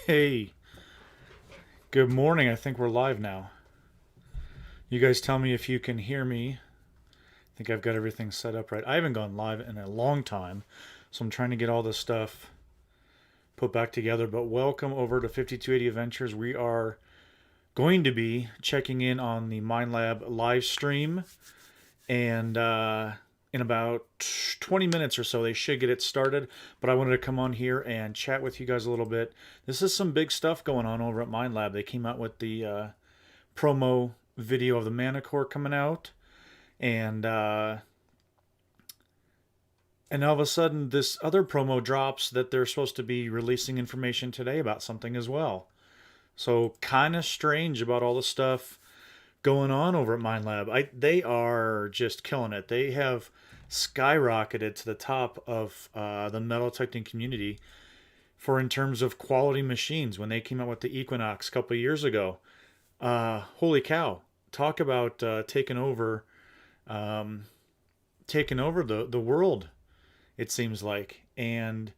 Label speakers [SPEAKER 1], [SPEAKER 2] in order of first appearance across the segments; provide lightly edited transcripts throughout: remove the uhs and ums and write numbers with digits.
[SPEAKER 1] Hey, good morning. I think we're live now. You guys tell me if you can hear me. I think I've got everything set up right. I haven't gone live in a long time, so I'm trying to get all this stuff put back together. But welcome over to 5280 Adventures. We are going to be checking in on the Minelab live stream, and in about 20 minutes or so, they should get it started. But I wanted to come on here and chat with you guys a little bit. This is some big stuff going on over at Minelab. They came out with the promo video of the Manicore coming out, and and all of a sudden this other promo drops that they're supposed to be releasing information today about something as well. So kind of strange about all the stuff going on over at Minelab. They are just killing it. They have skyrocketed to the top of the metal detecting community for in terms of quality machines. When they came out with the Equinox a couple of years ago, holy cow! Talk about um, taking over the world. It seems like, and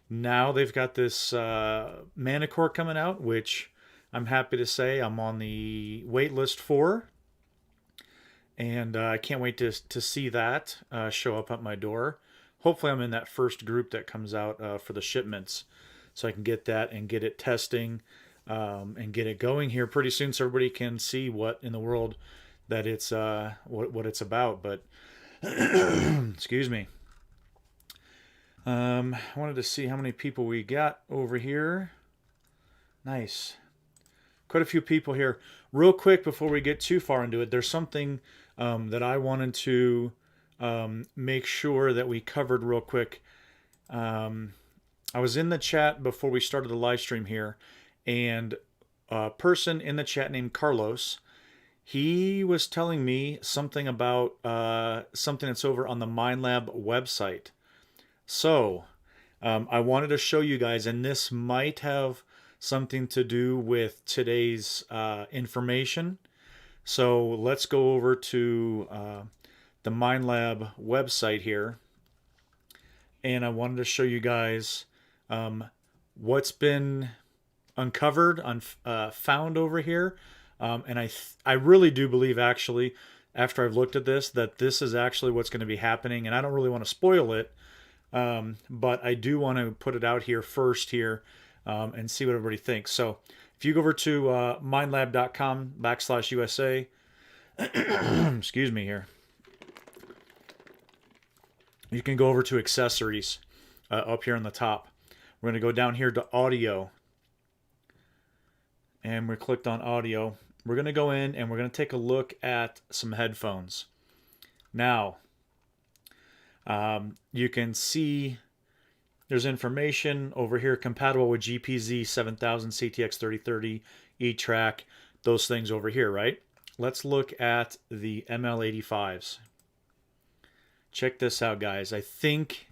[SPEAKER 1] now they've got this Manicore coming out, which I'm happy to say I'm on the wait list for, and I can't wait to see that show up at my door. Hopefully, I'm in that first group that comes out for the shipments, so I can get that and get it testing and get it going here pretty soon, so everybody can see what in the world that it's what it's about. But excuse me. I wanted to see how many people we got over here. Nice. Quite a few people here. Real quick before we get too far into it, there's something that I wanted to make sure that we covered real quick. I was in the chat before we started the live stream here, and a person in the chat named Carlos, he was telling me something about something that's over on the Minelab website. So, I wanted to show you guys, and this might have something to do with today's information. So let's go over to the Minelab website here, and I wanted to show you guys what's been uncovered, found over here, and I really do believe, actually, after I've looked at this, that this is actually what's going to be happening, and I don't really want to spoil it. But I do want to put it out here first here and see what everybody thinks. So if you go over to mindlab.com/USA, excuse me here, you can go over to accessories up here on the top. We're going to go down here to audio, and we're clicked on audio. We're going to go in and we're going to take a look at some headphones. Now, you can see there's information over here compatible with GPZ 7000, CTX 3030, E-Track, those things over here, right? Let's look at the ML85s. Check this out, guys. I think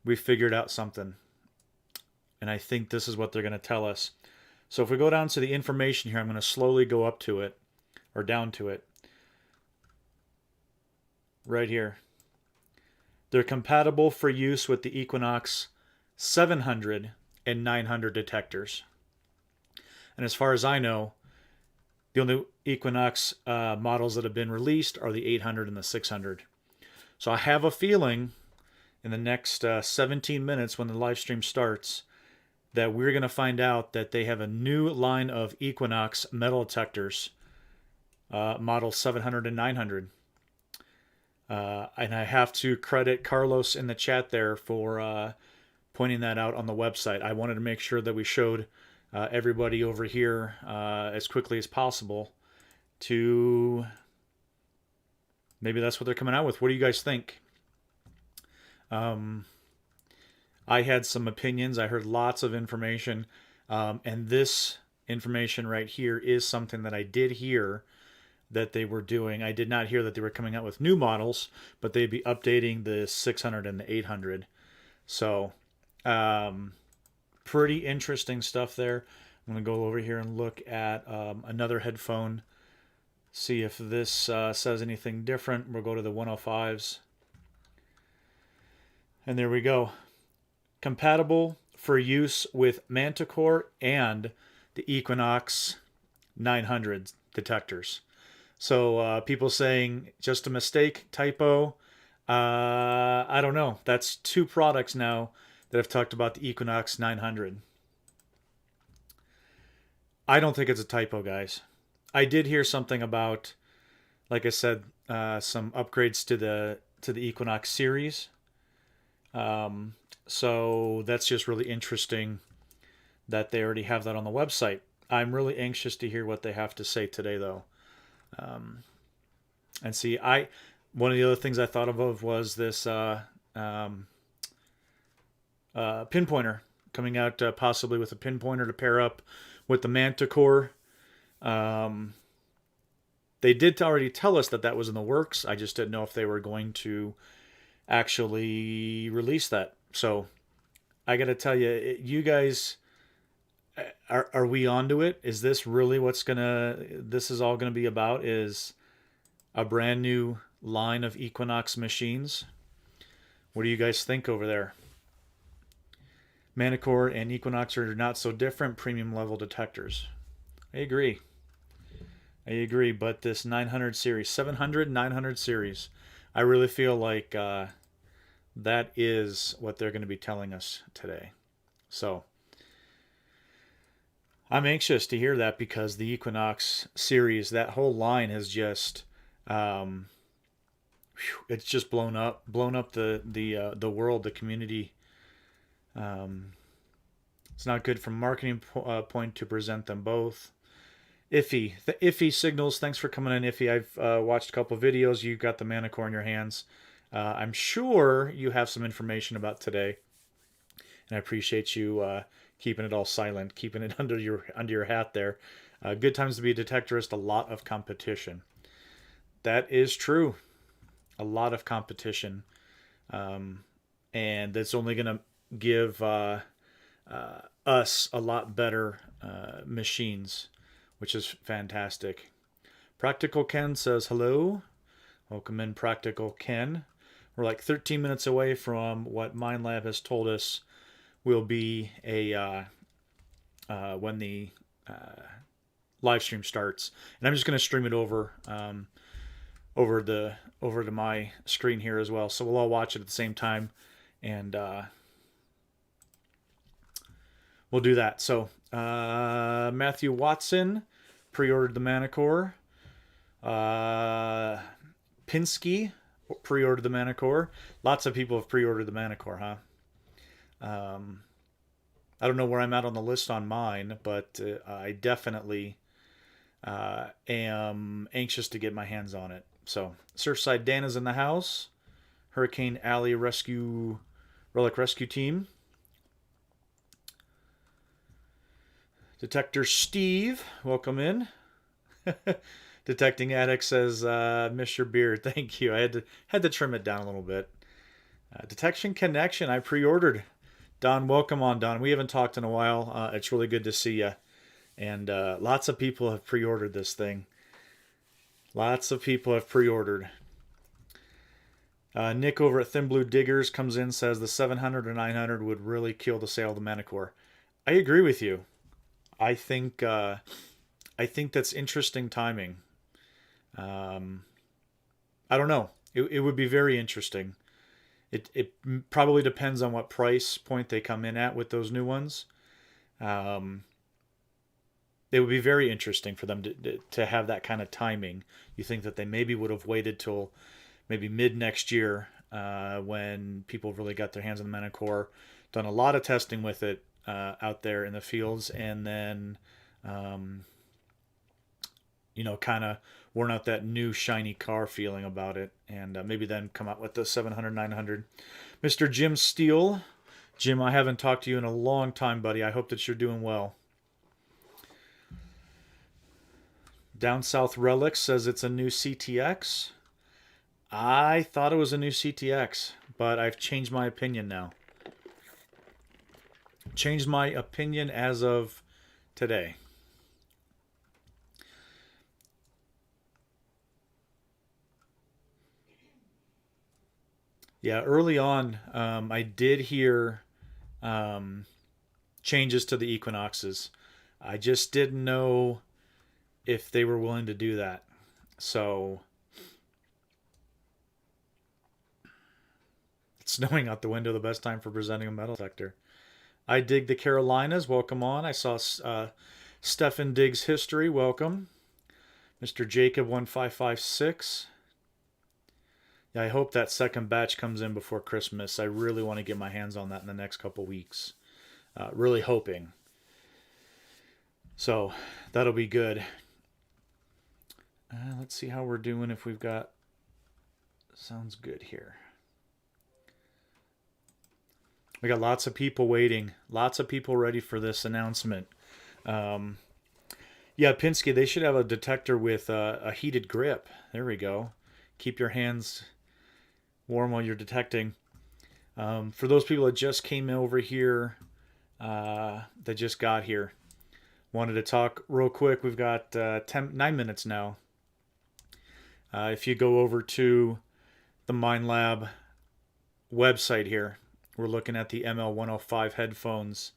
[SPEAKER 1] we figured out something, and I think this is what they're going to tell us. So if we go down to the information here, I'm going to slowly go up to it, or down to it, right here. They're compatible for use with the Equinox 700 and 900 detectors. And as far as I know, the only Equinox models that have been released are the 800 and the 600. So I have a feeling in the next 17 minutes when the live stream starts that we're going to find out that they have a new line of Equinox metal detectors, model 700 and 900. And I have to credit Carlos in the chat there for pointing that out on the website. I wanted to make sure that we showed everybody over here as quickly as possible to maybe that's what they're coming out with. What do you guys think? I had some opinions. I heard lots of information. And this information right here is something that I did hear that they were doing. I did not hear that they were coming out with new models, but they'd be updating the 600 and the 800. So, pretty interesting stuff there. I'm going to go over here and look at another headphone, see if this says anything different. We'll go to the 105s. And there we go. Compatible for use with Manticore and the Equinox 900 detectors. So people saying just a mistake, typo. I don't know. That's two products now that have talked about the Equinox 900. I don't think it's a typo, guys. I did hear something about, like I said, some upgrades to the Equinox series. So that's just really interesting that they already have that on the website. I'm really anxious to hear what they have to say today, though. And see, one of the other things I thought of was this pinpointer coming out, possibly with a pinpointer to pair up with the Manticore. They did already tell us that that was in the works. I just didn't know if they were going to actually release that. So I got to tell you, you guys, are we onto it? Is this really this is all gonna be about? Is a brand new line of Equinox machines? What do you guys think over there? Manticore and Equinox are not so different premium level detectors. I agree. But this 900 series, 700, 900 series, I really feel like that is what they're going to be telling us today. So I'm anxious to hear that because the Equinox series, that whole line has just, it's just blown up the world, the community. It's not good from a marketing point to present them both. Iffy. The Iffy signals. Thanks for coming in, Iffy. I've watched a couple videos. You've got the Manticore in your hands. I'm sure you have some information about today, and I appreciate you keeping it all silent, keeping it under your hat there. Good times to be a detectorist. A lot of competition. That is true. A lot of competition, and that's only going to give us a lot better machines, which is fantastic. Practical Ken says hello. Welcome in, Practical Ken. We're like 13 minutes away from what Minelab has told us will be a when the live stream starts, and I'm just going to stream it over to my screen here as well, so we'll all watch it at the same time, and we'll do that. So Matthew Watson pre-ordered the Manticore. Pinsky pre-ordered the Manticore. Lots of people have pre-ordered the Manticore, huh? I don't know where I'm at on the list on mine, but I definitely am anxious to get my hands on it. So Surfside Dan is in the house. Hurricane Alley Relic Rescue Team. Detector Steve, welcome in. Detecting Addict says, miss your beard. Thank you. I had to trim it down a little bit. Detection Connection, I pre-ordered. Don, welcome on, Don. We haven't talked in a while. It's really good to see you. And lots of people have pre-ordered this thing. Lots of people have pre-ordered. Nick over at Thin Blue Diggers comes in, says the 700 or 900 would really kill the sale of the Manticore. I agree with you. I think that's interesting timing. I don't know. It would be very interesting. It probably depends on what price point they come in at with those new ones. It would be very interesting for them to have that kind of timing. You think that they maybe would have waited till maybe mid next year when people really got their hands on the Manticore, done a lot of testing with it out there in the fields, and then kind of worn out that new shiny car feeling about it, and maybe then come out with the 700, 900. Mr. Jim Steele. Jim, I haven't talked to you in a long time, buddy. I hope that you're doing well. Down South Relics says it's a new CTX. I thought it was a new CTX, but I've changed my opinion now. Changed my opinion as of today. Yeah, early on, I did hear changes to the Equinoxes. I just didn't know if they were willing to do that. So it's snowing out the window, the best time for presenting a metal detector. I dig the Carolinas. Welcome on. I saw Stefan digs history. Welcome. Mr. Jacob 1556. Yeah, I hope that second batch comes in before Christmas. I really want to get my hands on that in the next couple weeks. Really hoping. So that'll be good. Let's see how we're doing if we've got... Sounds good here. We got lots of people waiting. Lots of people ready for this announcement. Yeah, Pinsky, they should have a detector with a heated grip. There we go. Keep your hands warm while you're detecting. For those people that just came over here, that just got here, wanted to talk real quick. We've got 9 minutes now. If you go over to the Minelab website here, we're looking at the ML105 headphones,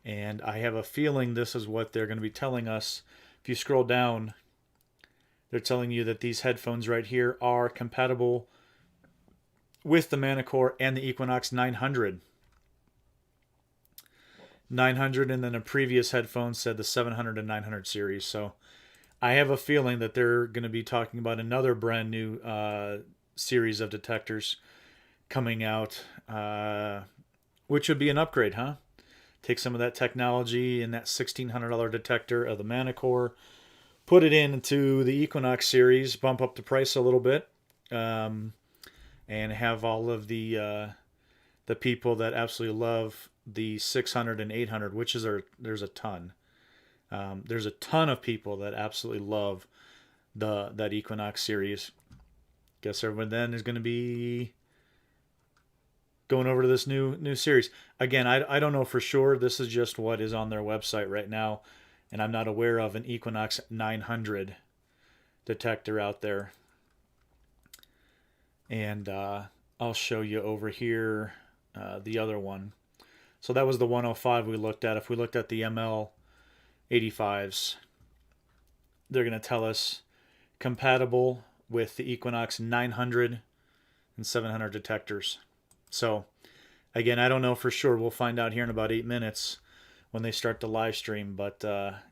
[SPEAKER 1] and I have a feeling this is what they're going to be telling us. If you scroll down, they're telling you that these headphones right here are compatible with the Manicore and the Equinox 900. 900, and then a previous headphone said the 700 and 900 series. So I have a feeling that they're going to be talking about another brand new series of detectors coming out, which would be an upgrade, huh? Take some of that technology in that $1,600 detector of the Manicore, put it into the Equinox series, bump up the price a little bit, and have all of the people that absolutely love the 600 and 800, which is there's a ton. There's a ton of people that absolutely love that Equinox series. Guess everyone then is going to be going over to this new series. Again, I don't know for sure. This is just what is on their website right now, and I'm not aware of an Equinox 900 detector out there. And I'll show you over here the other one. So that was the 105 we looked at. If we looked at the ML85s, they're going to tell us compatible with the Equinox 900 and 700 detectors. So, again, I don't know for sure. We'll find out here in about 8 minutes when they start the live stream, but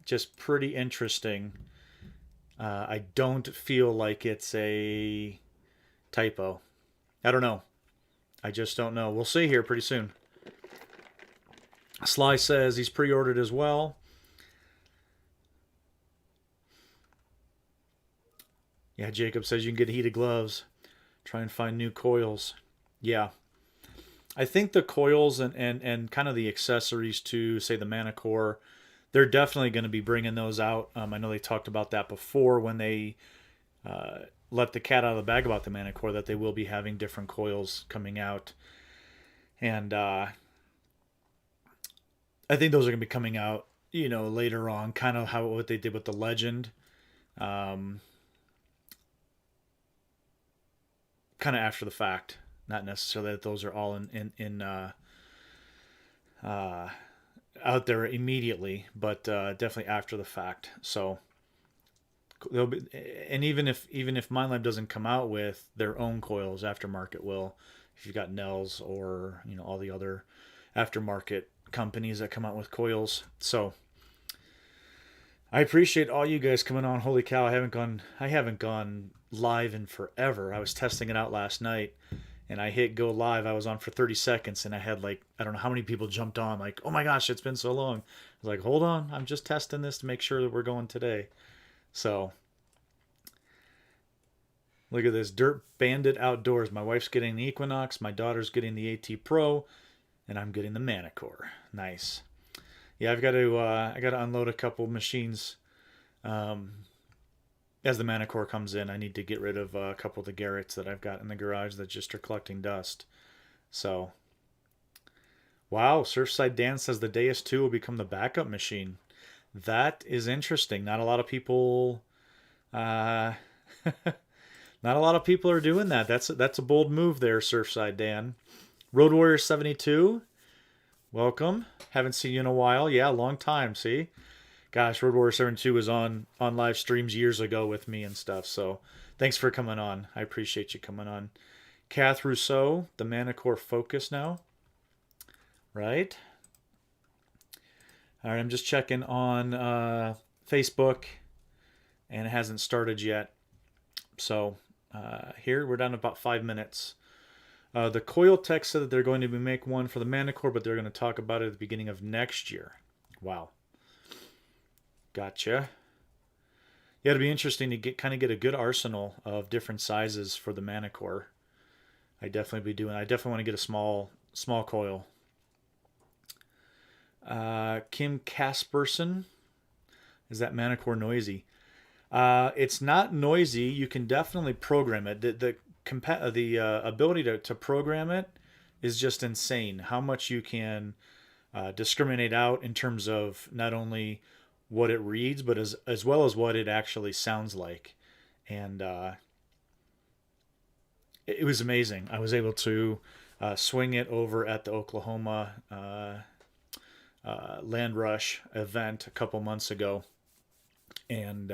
[SPEAKER 1] just pretty interesting. I don't feel like it's a typo. I don't know. I just don't know. We'll see here pretty soon. Sly says he's pre-ordered as well. Yeah, Jacob says you can get heated gloves. Try and find new coils. Yeah. I think the coils and kind of the accessories to, say, the Manicore, they're definitely going to be bringing those out. I know they talked about that before when they let the cat out of the bag about the Manicore, that they will be having different coils coming out. And I think those are going to be coming out, later on, kind of what they did with the Legend. Kind of after the fact. Not necessarily that those are all out there immediately, but definitely after the fact. So they'll be, and even if Minelab doesn't come out with their own coils, aftermarket will. If you've got Nels or all the other aftermarket companies that come out with coils. So I appreciate all you guys coming on. Holy cow, I haven't gone live in forever. I was testing it out last night. And I hit go live. I was on for 30 seconds, and I had I don't know how many people jumped on. Like, oh my gosh, it's been so long. I was like, hold on, I'm just testing this to make sure that we're going today. So, look at this, Dirt Bandit Outdoors. My wife's getting the Equinox, my daughter's getting the AT Pro, and I'm getting the Manicore. Nice. Yeah, I got to unload a couple machines. As the Manicore comes in, I need to get rid of a couple of the Garretts that I've got in the garage that just are collecting dust. So, wow, Surfside Dan says the Deus 2 will become the backup machine. That is interesting. Not a lot of people, not a lot of people are doing that. That's a bold move there, Surfside Dan. Road Warrior 72. Welcome. Haven't seen you in a while. Yeah, long time. See? Gosh, Road Warrior 72 was on live streams years ago with me and stuff. So thanks for coming on. I appreciate you coming on. Kath Rousseau, the Manicore Focus now. Right? All right, I'm just checking on Facebook, and it hasn't started yet. So here we're down to about 5 minutes. The Coil Tech said that they're going to make one for the Manicore, but they're going to talk about it at the beginning of next year. Wow. Gotcha. Yeah, it'd be interesting to kind of get a good arsenal of different sizes for the Manicore. I definitely be doing. I definitely want to get a small coil. Kim Casperson, is that Manicore noisy? It's not noisy. You can definitely program it. The ability to program it is just insane. How much you can discriminate out in terms of not only what it reads, but as well as what it actually sounds like. And it was amazing. I was able to swing it over at the Oklahoma Land Rush event a couple months ago, and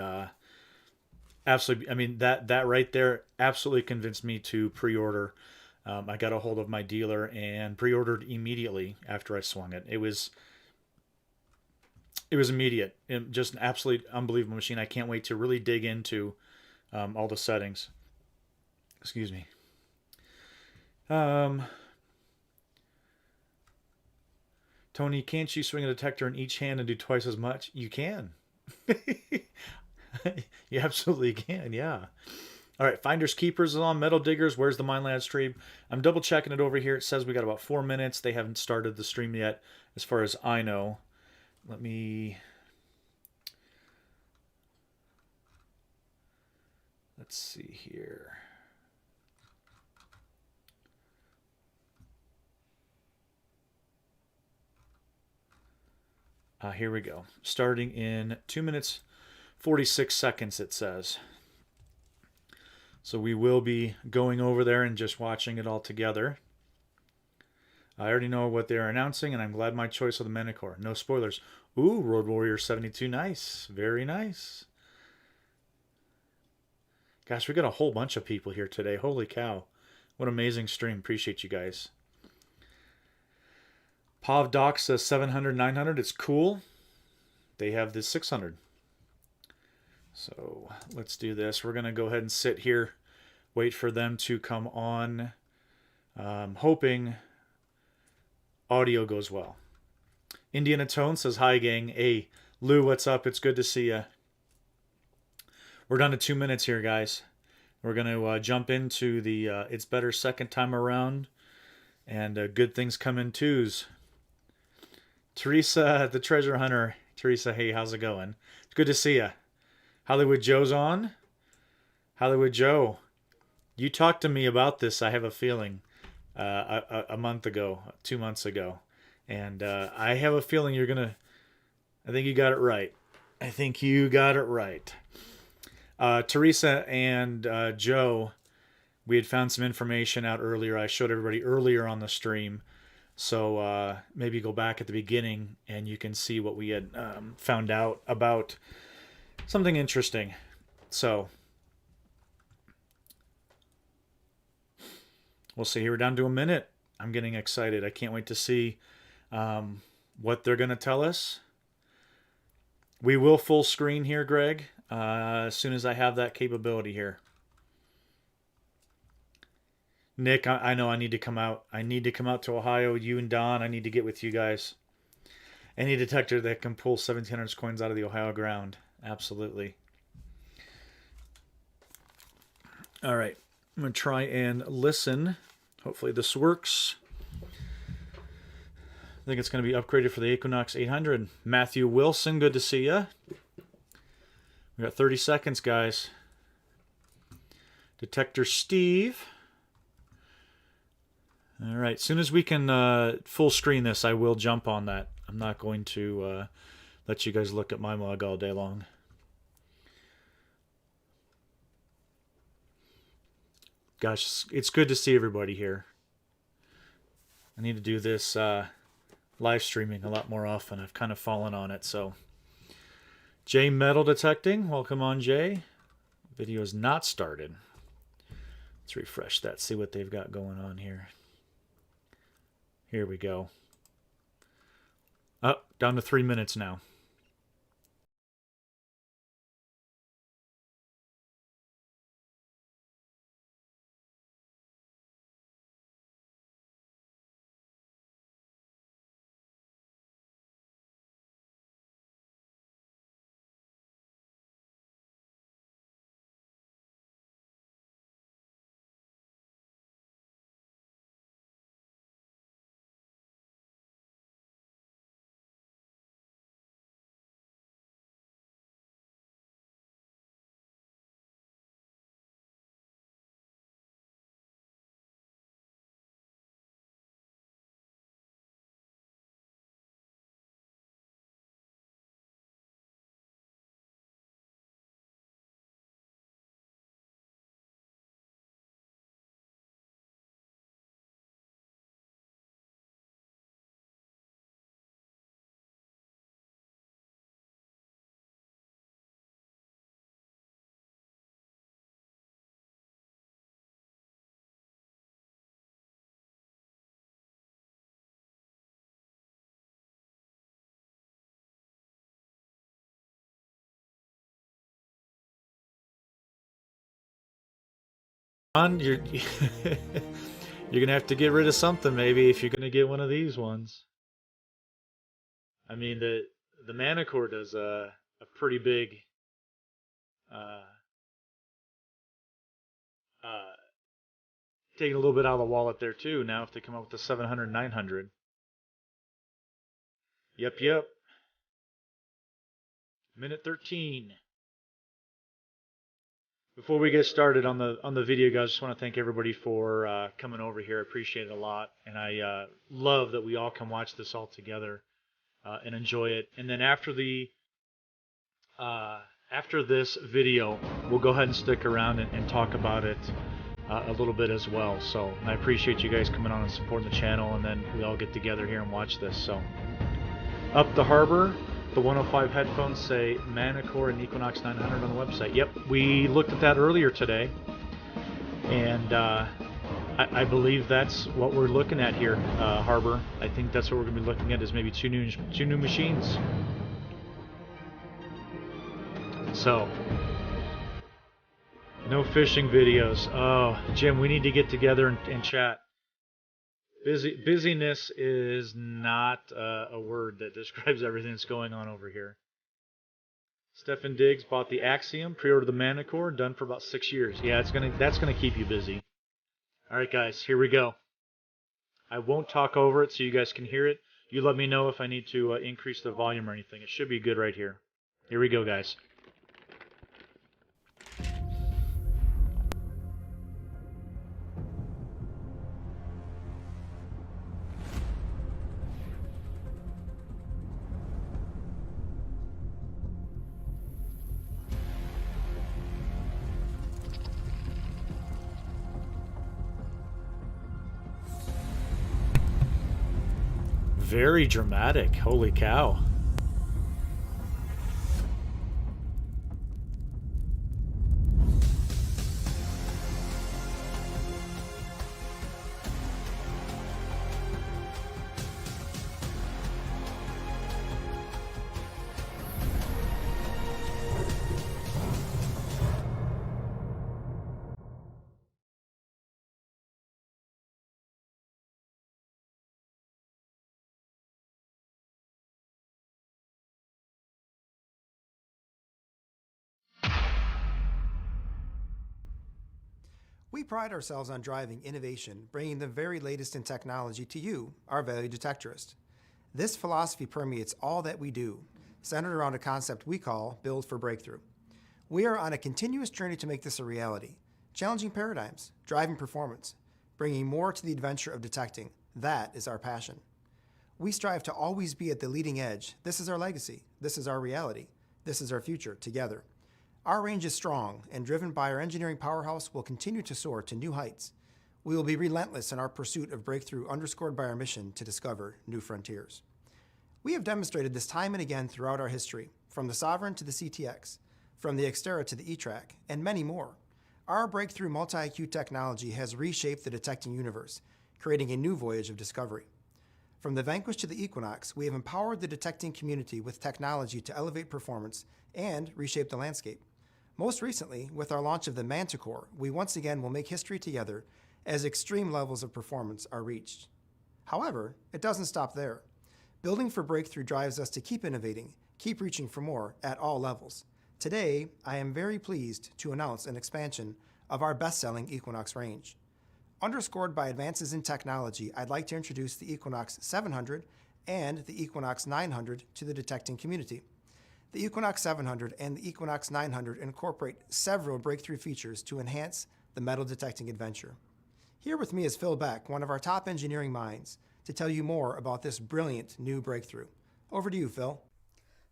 [SPEAKER 1] absolutely, I mean that right there absolutely convinced me to pre-order. I got a hold of my dealer and pre-ordered immediately after I swung it. It was immediate. Just an absolute unbelievable machine. I can't wait to really dig into all the settings. Excuse me. Tony, can't you swing a detector in each hand and do twice as much? You can. You absolutely can, yeah. All right, Finders Keepers is on. Metal Diggers, where's the Minelab stream? I'm double checking it over here. It says we got about 4 minutes. They haven't started the stream yet, as far as I know. Let's see here. Here we go. Starting in 2 minutes 46 seconds, it says. So we will be going over there and just watching it all together. I already know what they're announcing, and I'm glad my choice of the Manicore. No spoilers. Ooh, Road Warrior 72. Nice. Very nice. Gosh, we got a whole bunch of people here today. Holy cow. What an amazing stream. Appreciate you guys. Pav Doc says 700, 900. It's cool. They have the 600. So let's do this. We're going to go ahead and sit here, wait for them to come on, hoping audio goes well. Indiana Tone says, hi, gang. Hey, Lou, what's up? It's good to see you. We're down to 2 minutes here, guys. We're going to jump into the It's Better second time around, and good things come in twos. Teresa, the treasure hunter. Teresa, hey, how's it going? It's good to see you. Hollywood Joe's on. Hollywood Joe, you talked to me about this, I have a feeling, a month ago, 2 months ago. And I have a feeling you're going to... I think you got it right. I think you got it right. Teresa and Joe, we had found some information out earlier. I showed everybody earlier on the stream. So maybe go back at the beginning and you can see what we had found out about something interesting. So we'll see. Here we're down to a minute. I'm getting excited. I can't wait to see what they're going to tell us. We will full screen here, Greg, as soon as I have that capability here. Nick, I know I need to come out. I need to come out to Ohio. You and Don, I need to get with you guys. Any detector that can pull 1700 coins out of the Ohio ground. Absolutely. All right. I'm going to try and listen. Hopefully this works. I think it's going to be upgraded for the Equinox 800. Matthew Wilson, good to see you. We got 30 seconds, guys. Detector Steve. All right, as soon as we can full screen this, I will jump on that. I'm not going to let you guys look at my mug all day long. Gosh, it's good to see everybody here. I need to do this live streaming a lot more often. I've kind of fallen on it. So, Jay Metal Detecting, welcome on, Jay. Video is not started. Let's refresh that, see what they've got going on here. Here we go. Up, down to 3 minutes now. You're you're gonna have to get rid of something maybe if you're gonna get one of these ones. I mean the Manicore does a pretty big uh, uh, taking a little bit out of the wallet there too. Now if they come up with the 700, 900. Yep. Minute 13. Before we get started on the video, guys, just want to thank everybody for coming over here. I appreciate it a lot, and I love that we all can watch this all together and enjoy it. And then after this video, we'll go ahead and stick around and talk about it a little bit as well. So I appreciate you guys coming on and supporting the channel, and then we all get together here and watch this. So up the harbor. The 105 headphones say Manicore and Equinox 900 on the website. Yep, we looked at that earlier today, and I believe that's what we're looking at here, Harbor. I think that's what we're going to be looking at is maybe two new machines. So, no fishing videos. Oh, Jim, we need to get together and chat. Busyness is not a word that describes everything that's going on over here. Stefan Diggs bought the Axiom, pre-ordered the Manicore, done for about 6 years. Yeah, that's gonna keep you busy. All right, guys, here we go. I won't talk over it so you guys can hear it. You let me know if I need to increase the volume or anything. It should be good right here. Here we go, guys. Very dramatic. Holy cow.
[SPEAKER 2] We pride ourselves on driving innovation, bringing the very latest in technology to you, our valued detectorist. This philosophy permeates all that we do, centered around a concept we call Build for Breakthrough. We are on a continuous journey to make this a reality, challenging paradigms, driving performance, bringing more to the adventure of detecting. That is our passion. We strive to always be at the leading edge. This is our legacy. This is our reality. This is our future together. Our range is strong and driven by our engineering powerhouse will continue to soar to new heights. We will be relentless in our pursuit of breakthrough underscored by our mission to discover new frontiers. We have demonstrated this time and again throughout our history, from the Sovereign to the CTX, from the Xterra to the E-Track, and many more. Our breakthrough multi-IQ technology has reshaped the detecting universe, creating a new voyage of discovery. From the Vanquish to the Equinox, we have empowered the detecting community with technology to elevate performance and reshape the landscape. Most recently, with our launch of the Manticore, we once again will make history together as extreme levels of performance are reached. However, it doesn't stop there. Building for breakthrough drives us to keep innovating, keep reaching for more at all levels. Today, I am very pleased to announce an expansion of our best-selling Equinox range. Underscored by advances in technology, I'd like to introduce the Equinox 700 and the Equinox 900 to the detecting community. The Equinox 700 and the Equinox 900 incorporate several breakthrough features to enhance the metal detecting adventure. Here with me is Phil Beck, one of our top engineering minds, to tell you more about this brilliant new breakthrough. Over to you, Phil.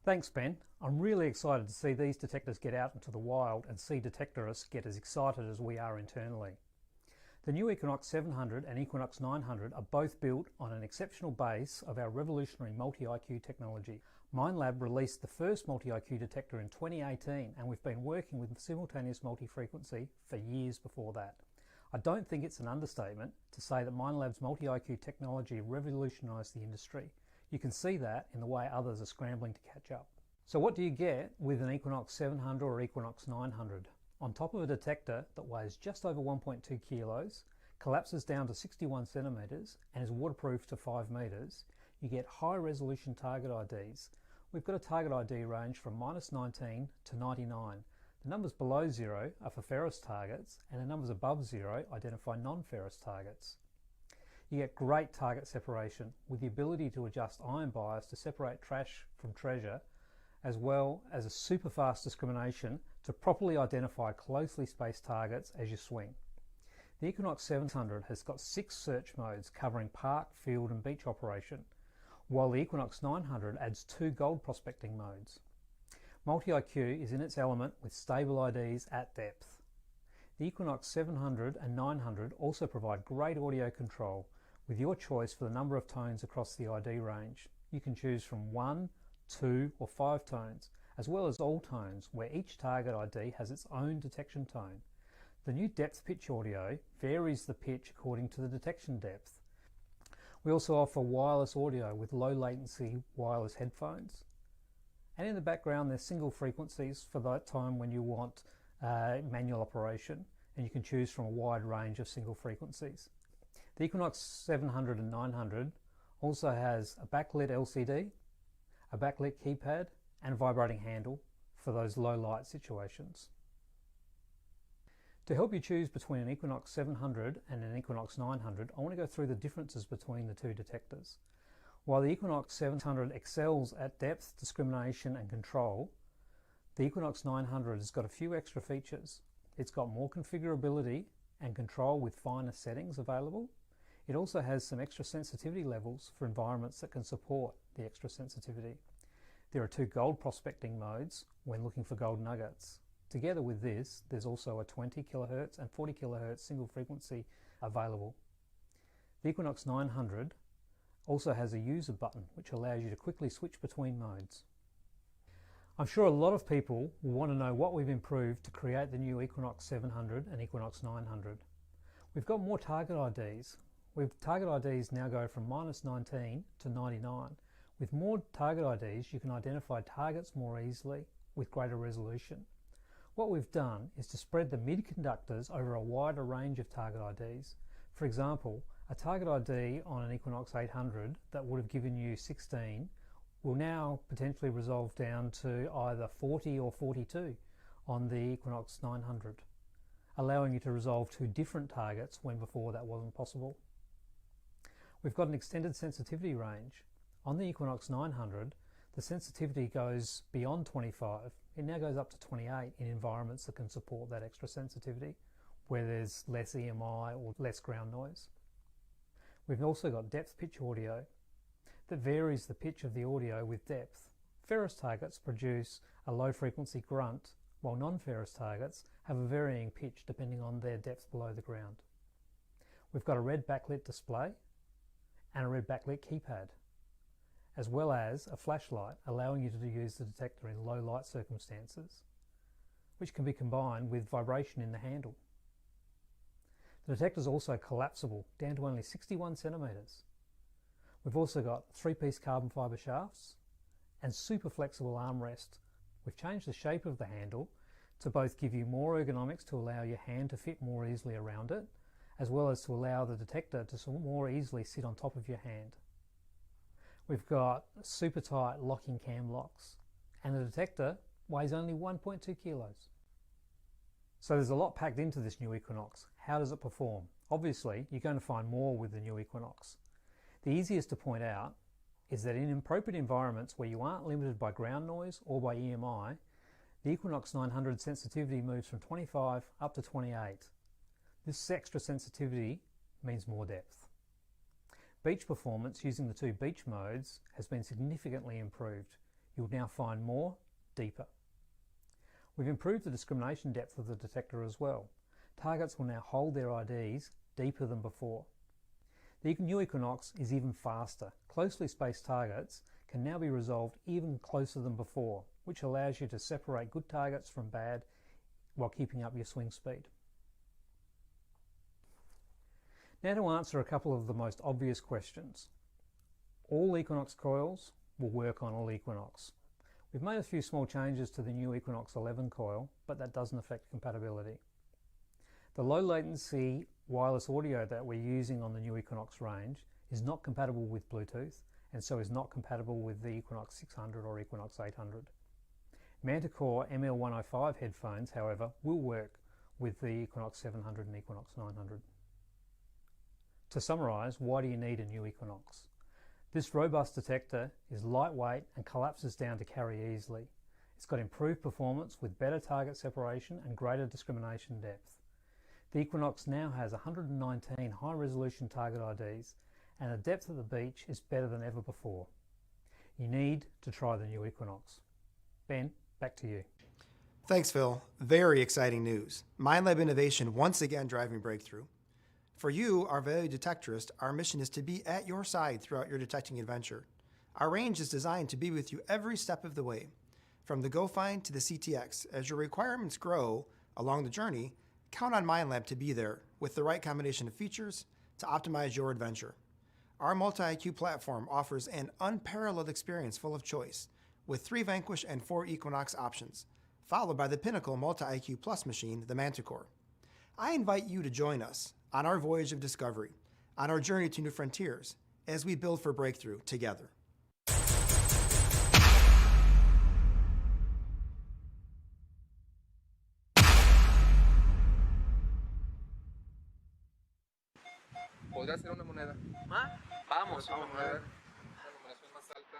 [SPEAKER 3] Thanks, Ben. I'm really excited to see these detectors get out into the wild and see detectorists get as excited as we are internally. The new Equinox 700 and Equinox 900 are both built on an exceptional base of our revolutionary multi-IQ technology. Minelab released the first multi-IQ detector in 2018, and we've been working with simultaneous multi-frequency for years before that. I don't think it's an understatement to say that Minelab's multi-IQ technology revolutionised the industry. You can see that in the way others are scrambling to catch up. So what do you get with an Equinox 700 or Equinox 900? On top of a detector that weighs just over 1.2 kilos, collapses down to 61 centimetres and is waterproof to 5 metres, you get high resolution target IDs. We've got a target ID range from -19 to 99. The numbers below 0 are for ferrous targets, and the numbers above 0 identify non-ferrous targets. You get great target separation with the ability to adjust iron bias to separate trash from treasure, as well as a super fast discrimination to properly identify closely spaced targets as you swing. The Equinox 700 has got 6 search modes covering park, field and beach operation, while the Equinox 900 adds 2 gold prospecting modes. Multi-IQ is in its element with stable IDs at depth. The Equinox 700 and 900 also provide great audio control with your choice for the number of tones across the ID range. You can choose from 1, 2 or 5 tones, as well as all tones, where each target ID has its own detection tone. The new depth pitch audio varies the pitch according to the detection depth. We also offer wireless audio with low latency wireless headphones. And in the background there's single frequencies for that time when you want manual operation, and you can choose from a wide range of single frequencies. The Equinox 700 and 900 also has a backlit LCD, a backlit keypad and a vibrating handle for those low light situations. To help you choose between an Equinox 700 and an Equinox 900, I want to go through the differences between the two detectors. While the Equinox 700 excels at depth, discrimination and control, the Equinox 900 has got a few extra features. It's got more configurability and control with finer settings available. It also has some extra sensitivity levels for environments that can support the extra sensitivity. There are 2 gold prospecting modes when looking for gold nuggets. Together with this, there's also a 20 kHz and 40 kHz single frequency available. The Equinox 900 also has a user button which allows you to quickly switch between modes. I'm sure a lot of people will want to know what we've improved to create the new Equinox 700 and Equinox 900. We've got more target IDs. Target IDs now go from -19 to 99. With more target IDs, you can identify targets more easily with greater resolution. What we've done is to spread the mid-conductors over a wider range of target IDs. For example, a target ID on an Equinox 800 that would have given you 16 will now potentially resolve down to either 40 or 42 on the Equinox 900, allowing you to resolve 2 different targets when before that wasn't possible. We've got an extended sensitivity range. On the Equinox 900, the sensitivity goes beyond 25. It now goes up to 28 in environments that can support that extra sensitivity, where there's less EMI or less ground noise. We've also got depth pitch audio that varies the pitch of the audio with depth. Ferrous targets produce a low frequency grunt, while non-ferrous targets have a varying pitch depending on their depth below the ground. We've got a red backlit display and a red backlit keypad, as well as a flashlight allowing you to use the detector in low light circumstances, which can be combined with vibration in the handle. The detector is also collapsible down to only 61 centimetres. We've also got 3-piece carbon fibre shafts and super flexible armrest. We've changed the shape of the handle to both give you more ergonomics to allow your hand to fit more easily around it, as well as to allow the detector to more easily sit on top of your hand. We've got super tight locking cam locks, and the detector weighs only 1.2 kilos. So there's a lot packed into this new Equinox. How does it perform? Obviously, you're going to find more with the new Equinox. The easiest to point out is that in appropriate environments where you aren't limited by ground noise or by EMI, the Equinox 900 sensitivity moves from 25 up to 28. This extra sensitivity means more depth. Beach performance using the 2 beach modes has been significantly improved. You'll now find more, deeper. We've improved the discrimination depth of the detector as well. Targets will now hold their IDs deeper than before. The new Equinox is even faster. Closely spaced targets can now be resolved even closer than before, which allows you to separate good targets from bad while keeping up your swing speed. Now to answer a couple of the most obvious questions. All Equinox coils will work on all Equinox. We've made a few small changes to the new Equinox 11 coil, but that doesn't affect compatibility. The low latency wireless audio that we're using on the new Equinox range is not compatible with Bluetooth, and so is not compatible with the Equinox 600 or Equinox 800. Manticore ML105 headphones, however, will work with the Equinox 700 and Equinox 900. To summarise, why do you need a new Equinox? This robust detector is lightweight and collapses down to carry easily. It's got improved performance with better target separation and greater discrimination depth. The Equinox now has 119 high-resolution target IDs, and the depth of the beach is better than ever before. You need to try the new Equinox. Ben, back to you.
[SPEAKER 2] Thanks, Phil. Very exciting news. Minelab innovation once again driving breakthrough. For you, our value detectorist, our mission is to be at your side throughout your detecting adventure. Our range is designed to be with you every step of the way, from the GoFind to the CTX. As your requirements grow along the journey, count on Minelab to be there with the right combination of features to optimize your adventure. Our Multi-IQ platform offers an unparalleled experience full of choice, with 3 Vanquish and 4 Equinox options, followed by the pinnacle Multi-IQ Plus machine, the Manticore. I invite you to join us on our voyage of discovery, on our journey to new frontiers, as we build for breakthrough together.
[SPEAKER 4] Podría ser una moneda.
[SPEAKER 5] ¿Ah? Vamos,
[SPEAKER 4] Una
[SPEAKER 5] vamos a
[SPEAKER 4] moneda.
[SPEAKER 5] ver.
[SPEAKER 4] Una numeración más alta.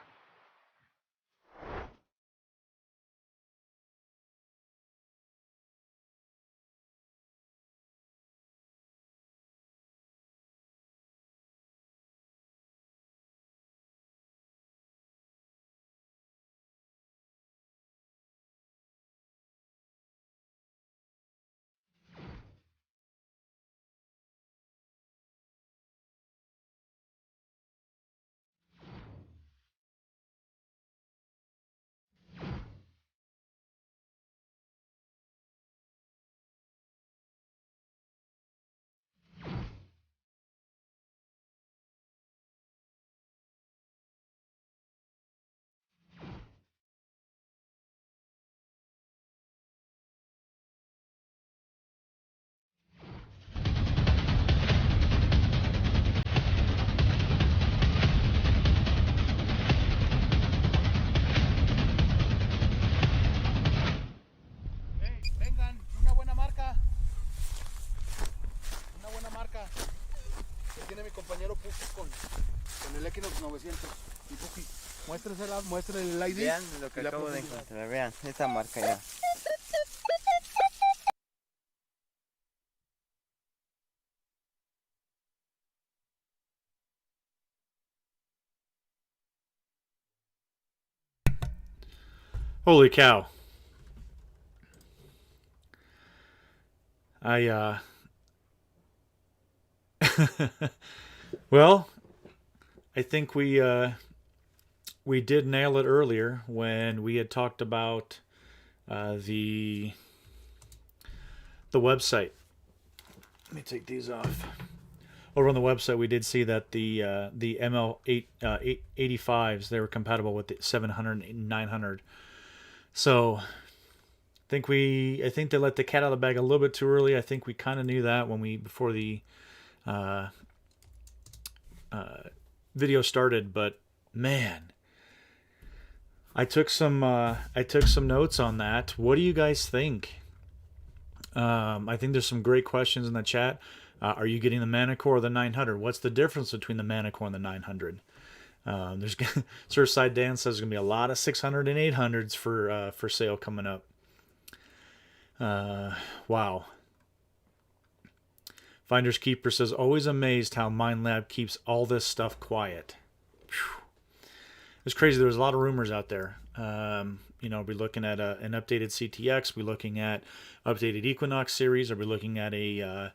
[SPEAKER 6] Vengan, una buena marca. Una buena marca. Que tiene mi compañero Puki con el Equinox 900. Y Puki, muestre el ID.
[SPEAKER 5] Vean lo que
[SPEAKER 6] y la
[SPEAKER 5] acabo de
[SPEAKER 6] profundidad.
[SPEAKER 5] encontrar, vean, esta marca ya.
[SPEAKER 1] Holy cow. I Well, I think we did nail it earlier when we had talked about the website. Let me take these off. Over on the website, we did see that the ML885s, they were compatible with the 700 and 900. So I think they let the cat out of the bag a little bit too early. I think we kind of knew that before the video started, but man, I took some notes on that. What do you guys think? I think there's some great questions in the chat. Are you getting the Manicore or the 900? What's the difference between the Manicore and the 900? There's Surfside Dan says there's gonna be a lot of 600 and 800s for sale coming up. Wow. Finders Keeper says, always amazed how Minelab keeps all this stuff quiet. Whew. It's crazy. There was a lot of rumors out there. We're looking at an updated CTX. We're looking at updated Equinox series. Are we looking at a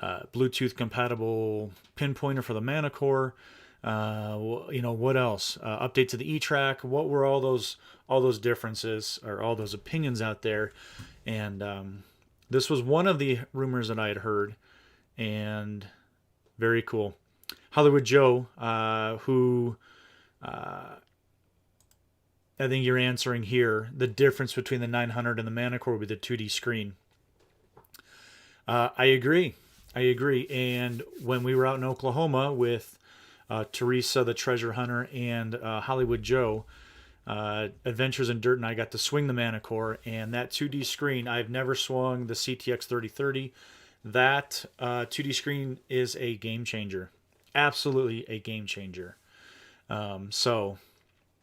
[SPEAKER 1] Bluetooth compatible pinpointer for the Manicore? What else? Update to the E-Track. What were all those differences or all those opinions out there? And this was one of the rumors that I had heard, and very cool. Hollywood Joe, who I think you're answering here, the difference between the 900 and the Manicore would be the 2D screen. I agree. And when we were out in Oklahoma with Teresa, the treasure hunter, and Hollywood Joe, Adventures in Dirt, and I got to swing the Manicore, and that 2D screen, I've never swung the CTX 3030. That 2D screen is a game changer. Absolutely a game changer. And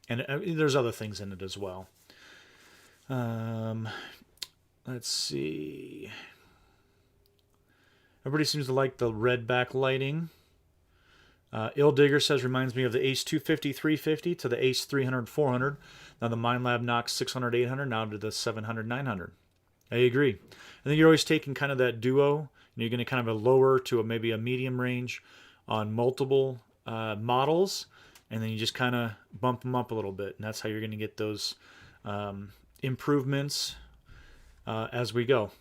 [SPEAKER 1] there's other things in it as well. Let's see. Everybody seems to like the red backlighting. Ill Digger says, reminds me of the Ace 250 350 to the Ace 300 400. Now the Minelab knocks 600 800 now to the 700 900. I agree. I think you're always taking kind of that duo, and you're going to kind of a lower to maybe a medium range on multiple models, and then you just kind of bump them up a little bit, and that's how you're going to get those improvements as we go.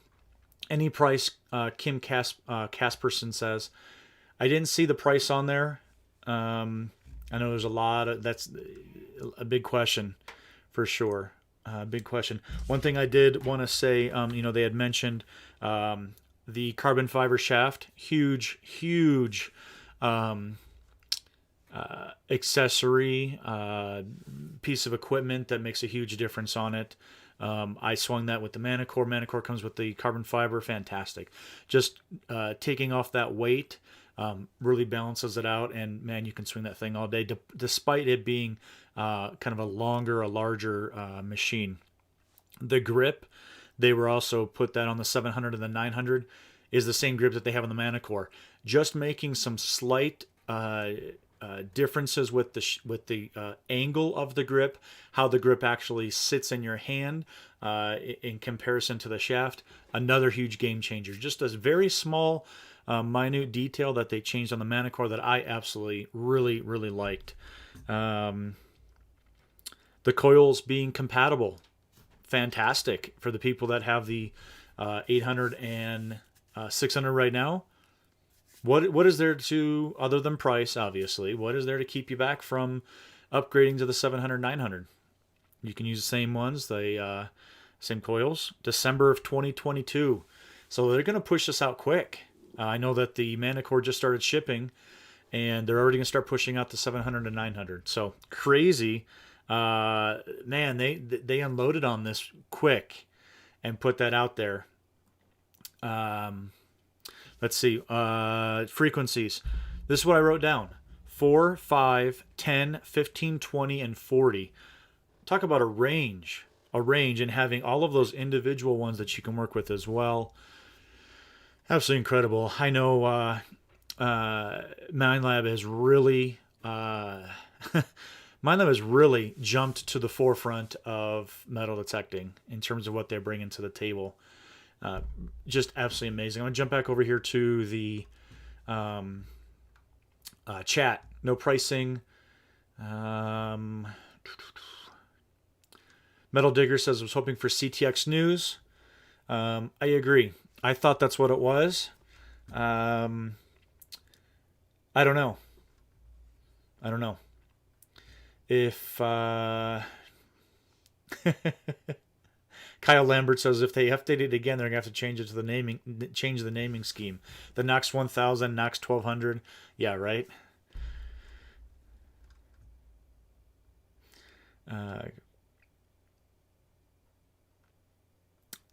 [SPEAKER 1] Any price, Kim Casperson says, I didn't see the price on there. I know there's a lot of, that's a big question for sure. Big question. One thing I did want to say, they had mentioned the carbon fiber shaft, huge accessory piece of equipment that makes a huge difference on it. I swung that with the Manicore. Manicore comes with the carbon fiber. Fantastic. Just taking off that weight really balances it out, and man, you can swing that thing all day, despite it being kind of a larger machine. The grip, they were also put that on the 700 and the 900, is the same grip that they have on the Manicore. Just making some slight differences with the angle of the grip, how the grip actually sits in your hand in comparison to the shaft. Another huge game changer. Just a very small, minute detail that they changed on the Manicore that I absolutely really liked. The coils being compatible, fantastic for the people that have the 800 and 600 right now. What is there to, other than price, obviously, what is there to keep you back from upgrading to the 700, 900? You can use the same ones, the same coils. December of 2022. So they're going to push this out quick. I know that the Manicore just started shipping, and they're already going to start pushing out the 700 and 900. So crazy. Man, they unloaded on this quick and put that out there. Let's see. Frequencies. This is what I wrote down. 4, 5, 10, 15, 20, and 40. Talk about a range. And having all of those individual ones that you can work with as well. Absolutely incredible. I know Minelab has really jumped to the forefront of metal detecting in terms of what they're bringing to the table. Just absolutely amazing. I'm going to jump back over here to the chat. No pricing. Metal Digger says, I was hoping for CTX news. I agree. I thought that's what it was. I don't know. If Kyle Lambert says if they update it again, they're gonna have to change it to change the naming scheme. The Nox 1000, Nox 1200. Yeah, right.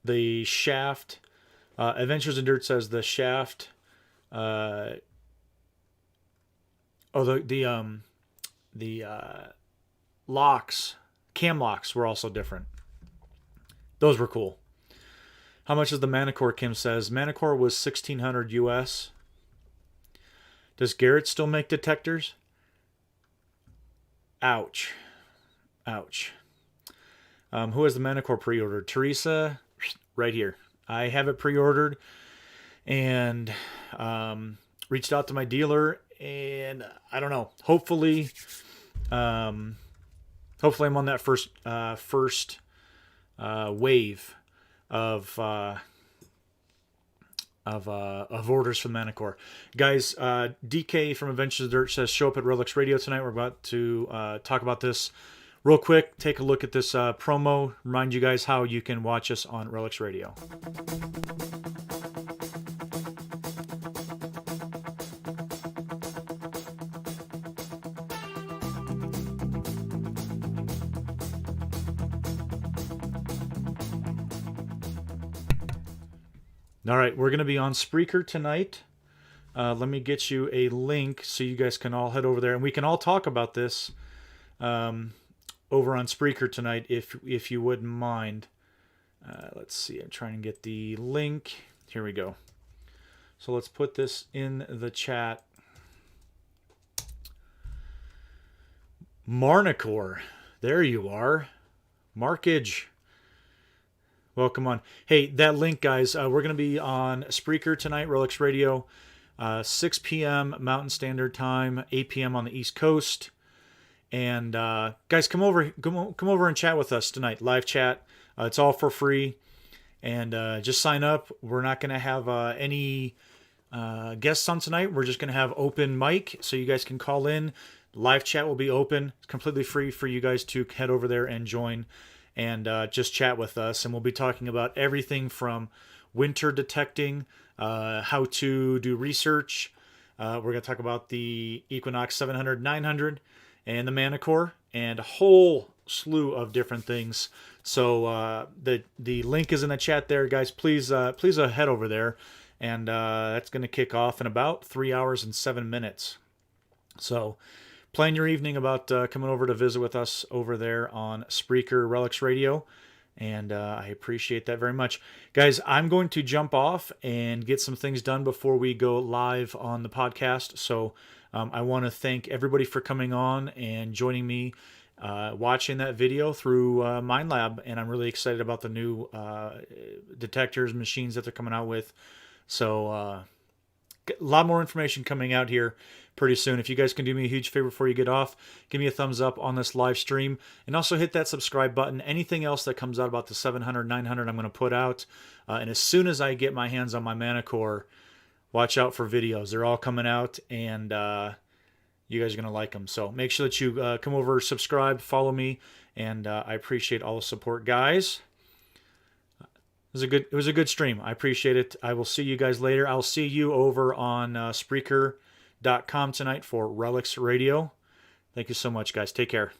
[SPEAKER 1] The shaft. Adventures in Dirt says the shaft. The locks, cam locks were also different. Those were cool. How much is the Manicore? Kim says Manicore was $1,600 US. Does Garrett still make detectors? Ouch. Who has the Manicore pre-ordered? Teresa, right here. I have it pre-ordered and reached out to my dealer, and I don't know. Hopefully I'm on that first wave of orders from Manicore. Guys, DK from Adventures of Dirt says show up at Relics Radio tonight. We're about to talk about this real quick. Take a look at this promo. Remind you guys how you can watch us on Relics Radio. All right, we're going to be on Spreaker tonight. Let me get you a link so you guys can all head over there, and we can all talk about this over on Spreaker tonight, if you wouldn't mind. Let's see, I'm trying to get the link. Here we go. So let's put this in the chat. Marnicore, there you are. Markage. Welcome on. Hey, that link, guys, we're going to be on Spreaker tonight, Relics Radio, 6 p.m. Mountain Standard Time, 8 p.m. on the East Coast. And guys, come over and chat with us tonight. Live chat. It's all for free. And just sign up. We're not going to have any guests on tonight. We're just going to have open mic, so you guys can call in. Live chat will be open. It's completely free for you guys to head over there and join and just chat with us. And we'll be talking about everything from winter detecting, how to do research. We're going to talk about the Equinox 700, 900, and the Manicore, and a whole slew of different things. So the link is in the chat there, guys. Please head over there. And that's going to kick off in about 3 hours and 7 minutes. So plan your evening about coming over to visit with us over there on Spreaker Relics Radio. And I appreciate that very much. Guys, I'm going to jump off and get some things done before we go live on the podcast. So I want to thank everybody for coming on and joining me, watching that video through Minelab. And I'm really excited about the new detectors, machines that they're coming out with. So a lot more information coming out here pretty soon. If you guys can do me a huge favor before you get off, give me a thumbs up on this live stream, and also hit that subscribe button. Anything else that comes out about the 700, 900, I'm going to put out. And as soon as I get my hands on my Manicore, watch out for videos. They're all coming out, and you guys are going to like them. So make sure that you come over, subscribe, follow me, and I appreciate all the support, guys. It was a good stream. I appreciate it. I will see you guys later. I'll see you over on Spreaker.com tonight for Relics Radio. Thank you so much, guys. Take care.